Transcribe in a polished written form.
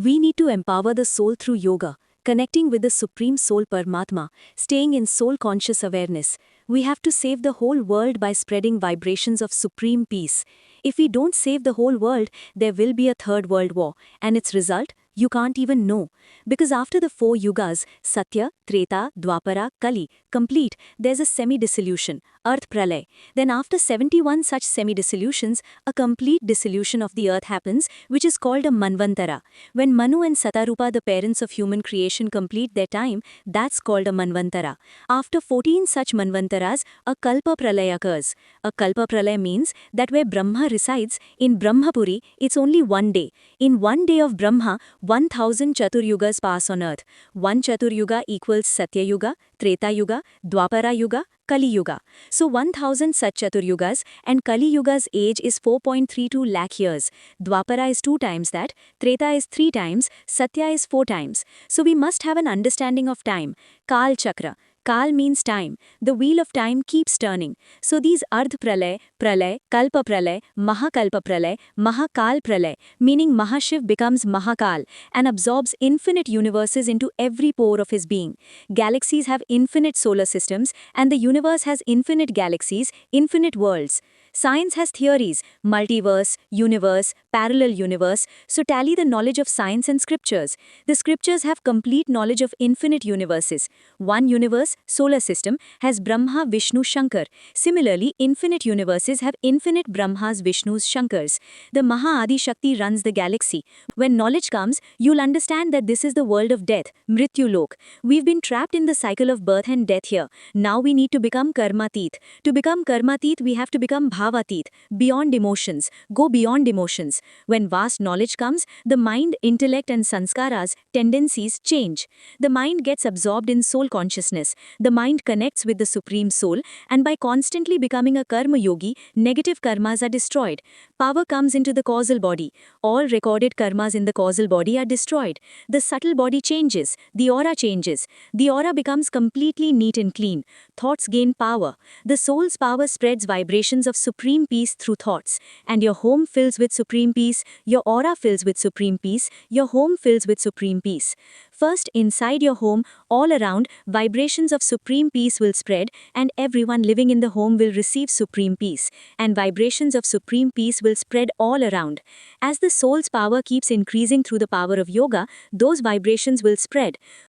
We need to empower the soul through yoga, connecting with the Supreme Soul Paramatma, staying in soul conscious awareness. We have to save the whole world by spreading vibrations of supreme peace. If we don't save the whole world, there will be a third world war, and its result, you can't even know. Because after the four yugas, Satya, Treta, Dwapara, Kali, complete, there's a semi-dissolution, Earth Pralay. Then after 71 such semi-dissolutions, a complete dissolution of the earth happens, which is called a Manvantara. When Manu and Satarupa, the parents of human creation, complete their time, that's called a Manvantara. After 14 such Manvantaras, a Kalpa Pralay occurs. A Kalpa Pralay means that where Brahma resides, in Brahmapuri, it's only one day. In one day of Brahma, 1000 Chaturyugas pass on earth. One Chaturyuga equals Satya Yuga, Treta Yuga, Dwapara Yuga, Kali Yuga. So 1000 such Chaturyugas, and Kali Yuga's age is 4.32 lakh years. Dwapara is 2 times that, Treta is 3 times, Satya is 4 times. So we must have an understanding of time. Kal Chakra. Kal means time. The wheel of time keeps turning. So these Ardh Pralay, Pralay, Kalpa Pralay, Mahakalpa Pralay, Mahakal Pralay, meaning Mahashiv becomes Mahakal and absorbs infinite universes into every pore of his being. Galaxies have infinite solar systems, and the universe has infinite galaxies, infinite worlds. Science has theories, multiverse, universe, parallel universe, so tally the knowledge of science and scriptures. The scriptures have complete knowledge of infinite universes. One universe, solar system, has Brahma, Vishnu, Shankar. Similarly, infinite universes have infinite Brahmas, Vishnus, Shankars. The Maha Adi Shakti runs the galaxy. When knowledge comes, you'll understand that this is the world of death, Mrityu Lok. We've been trapped in the cycle of birth and death here. Now we need to become Karmatit. To become Karmatit, we have to become Bhavatit, beyond emotions, go beyond emotions. When vast knowledge comes, the mind, intellect and sanskaras, tendencies change. The mind gets absorbed in soul consciousness. The mind connects with the Supreme Soul, and by constantly becoming a karma yogi, negative karmas are destroyed. Power comes into the causal body. All recorded karmas in the causal body are destroyed. The subtle body changes. The aura changes. The aura becomes completely neat and clean. Thoughts gain power. The soul's power spreads vibrations of supreme peace through thoughts. And your home fills with supreme peace, your aura fills with supreme peace, your home fills with supreme peace. First, inside your home, all around, vibrations of supreme peace will spread, and everyone living in the home will receive supreme peace. And vibrations of supreme peace will spread all around. As the soul's power keeps increasing through the power of yoga, those vibrations will spread.